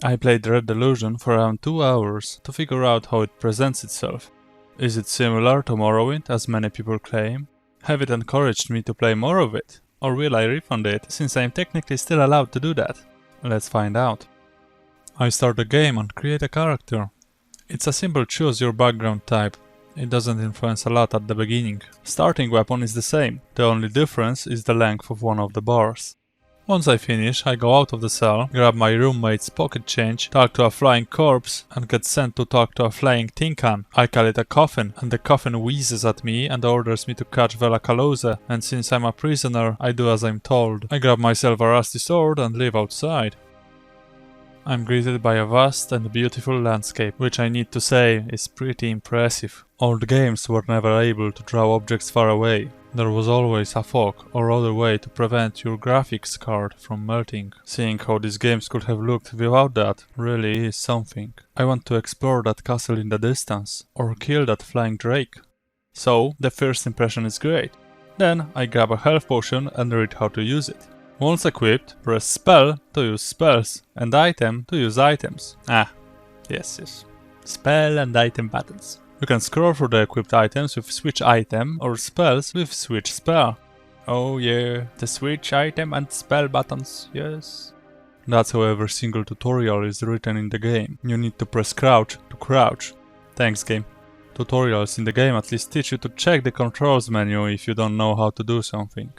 I played Dread Delusion for around 2 hours to figure out how it presents itself. Is it similar to Morrowind as many people claim? Have it encouraged me to play more of it? Or will I refund it, since I am technically still allowed to do that? Let's find out. I start the game and create a character. It's a simple choose your background type. It doesn't influence a lot at the beginning. Starting weapon is the same, the only difference is the length of one of the bars. Once I finish, I go out of the cell, grab my roommate's pocket change, talk to a flying corpse, and get sent to talk to a flying tin can. I call it a coffin, and the coffin wheezes at me and orders me to catch Velacalose, and since I'm a prisoner, I do as I'm told. I grab myself a rusty sword and leave outside. I'm greeted by a vast and beautiful landscape, which I need to say is pretty impressive. Old games were never able to draw objects far away. There was always a fog or other way to prevent your graphics card from melting. Seeing how these games could have looked without that really is something. I want to explore that castle in the distance, or kill that flying drake. So, the first impression is great. Then I grab a health potion and read how to use it. Once equipped, press spell to use spells, and item to use items. Yes. Spell and item buttons. You can scroll through the equipped items with switch item or spells with switch spell. Oh yeah, the switch item and spell buttons, yes. That's how every single tutorial is written in the game. You need to press crouch to crouch. Thanks game. Tutorials in the game at least teach you to check the controls menu if you don't know how to do something.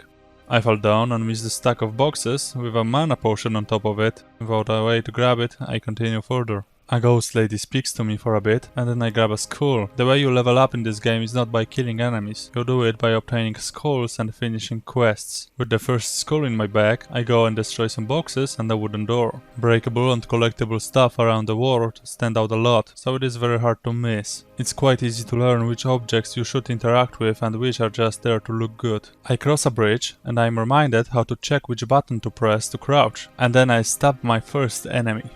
I fall down and miss the stack of boxes with a mana potion on top of it. Without a way to grab it, I continue further. A ghost lady speaks to me for a bit, and then I grab a skull. The way you level up in this game is not by killing enemies, you do it by obtaining skulls and finishing quests. With the first skull in my bag, I go and destroy some boxes and a wooden door. Breakable and collectible stuff around the world stand out a lot, so it is very hard to miss. It's quite easy to learn which objects you should interact with and which are just there to look good. I cross a bridge, and I am reminded how to check which button to press to crouch, and then I stab my first enemy.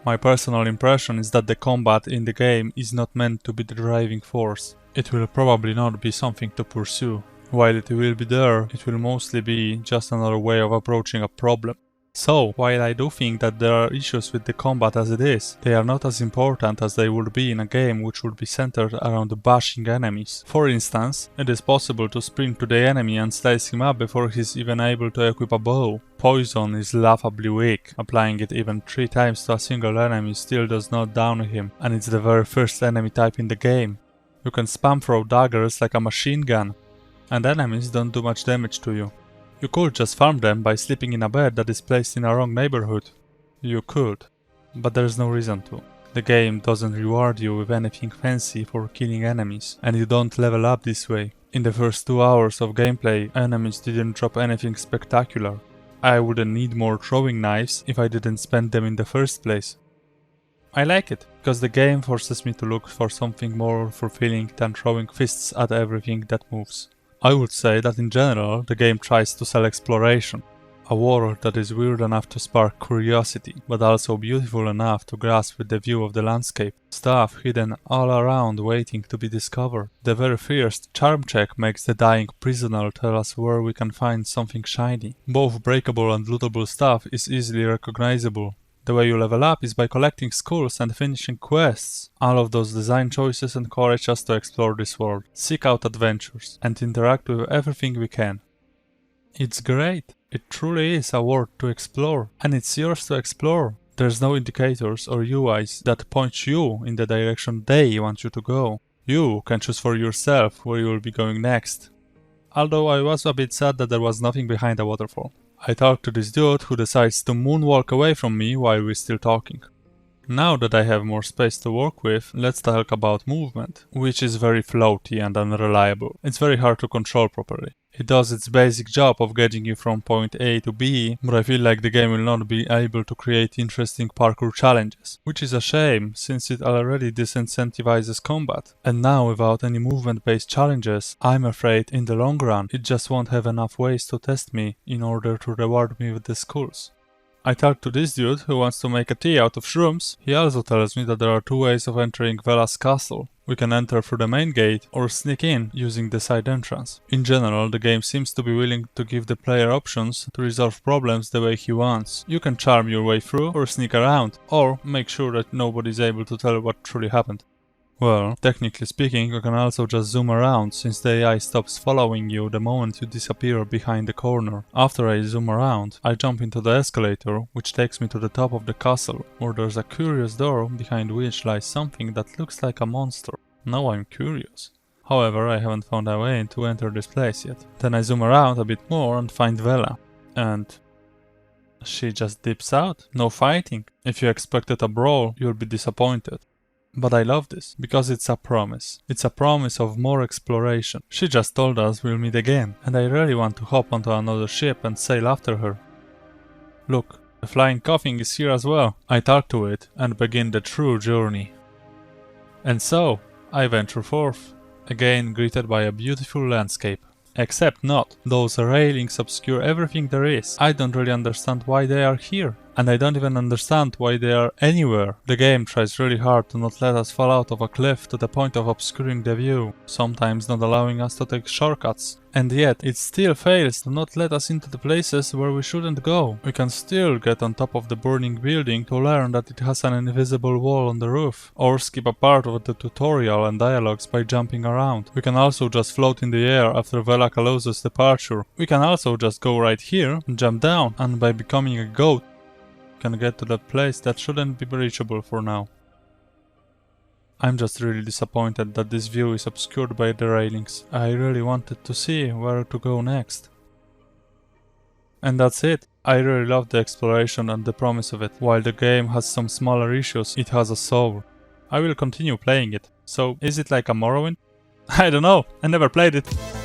My personal impression is that the combat in the game is not meant to be the driving force. It will probably not be something to pursue. While it will be there, it will mostly be just another way of approaching a problem. So, while I do think that there are issues with the combat as it is, they are not as important as they would be in a game which would be centered around bashing enemies. For instance, it is possible to sprint to the enemy and slice him up before he is even able to equip a bow. Poison is laughably weak, applying it even 3 times to a single enemy still does not down him, and it's the very first enemy type in the game. You can spam throw daggers like a machine gun, and enemies don't do much damage to you. You could just farm them by sleeping in a bed that is placed in a wrong neighborhood. You could, but there's no reason to. The game doesn't reward you with anything fancy for killing enemies, and you don't level up this way. In the first 2 hours of gameplay, enemies didn't drop anything spectacular. I wouldn't need more throwing knives if I didn't spend them in the first place. I like it, because the game forces me to look for something more fulfilling than throwing fists at everything that moves. I would say that in general, the game tries to sell exploration. A world that is weird enough to spark curiosity, but also beautiful enough to grasp with the view of the landscape. Stuff hidden all around waiting to be discovered. The very first charm check makes the dying prisoner tell us where we can find something shiny. Both breakable and lootable stuff is easily recognizable. The way you level up is by collecting skulls and finishing quests. All of those design choices encourage us to explore this world, seek out adventures, and interact with everything we can. It's great. It truly is a world to explore, and it's yours to explore. There's no indicators or UIs that point you in the direction they want you to go. You can choose for yourself where you will be going next. Although I was a bit sad that there was nothing behind the waterfall. I talked to this dude who decides to moonwalk away from me while we're still talking. Now that I have more space to work with, let's talk about movement, which is very floaty and unreliable. It's very hard to control properly. It does its basic job of getting you from point A to B, but I feel like the game will not be able to create interesting parkour challenges, which is a shame since it already disincentivizes combat. And now without any movement-based challenges, I'm afraid in the long run it just won't have enough ways to test me in order to reward me with the skulls. I talked to this dude who wants to make a tea out of shrooms. He also tells me that there are 2 ways of entering Vela's castle, We can enter through the main gate or sneak in using the side entrance. In general, the game seems to be willing to give the player options to resolve problems the way he wants. You can charm your way through or sneak around, or make sure that nobody is able to tell what truly happened. Well, technically speaking, you can also just zoom around, since the AI stops following you the moment you disappear behind the corner. After I zoom around, I jump into the escalator, which takes me to the top of the castle, where there's a curious door behind which lies something that looks like a monster. Now I'm curious. However, I haven't found a way to enter this place yet. Then I zoom around a bit more and find Vela. And she just dips out. No fighting. If you expected a brawl, you'll be disappointed. But I love this, because it's a promise. It's a promise of more exploration. She just told us we'll meet again, and I really want to hop onto another ship and sail after her. Look, the flying coffin is here as well. I talk to it and begin the true journey. And so, I venture forth, again greeted by a beautiful landscape. Except not. Those railings obscure everything there is. I don't really understand why they are here. And I don't even understand why they are anywhere. The game tries really hard to not let us fall out of a cliff to the point of obscuring the view, sometimes not allowing us to take shortcuts. And yet, it still fails to not let us into the places where we shouldn't go. We can still get on top of the burning building to learn that it has an invisible wall on the roof, or skip a part of the tutorial and dialogues by jumping around. We can also just float in the air after Vela Kalos's departure. We can also just go right here and jump down, and by becoming a goat, can get to that place that shouldn't be reachable for now. I'm just really disappointed that this view is obscured by the railings. I really wanted to see where to go next. And that's it. I really love the exploration and the promise of it. While the game has some smaller issues, it has a soul. I will continue playing it. So, is it like a Morrowind? I don't know, I never played it.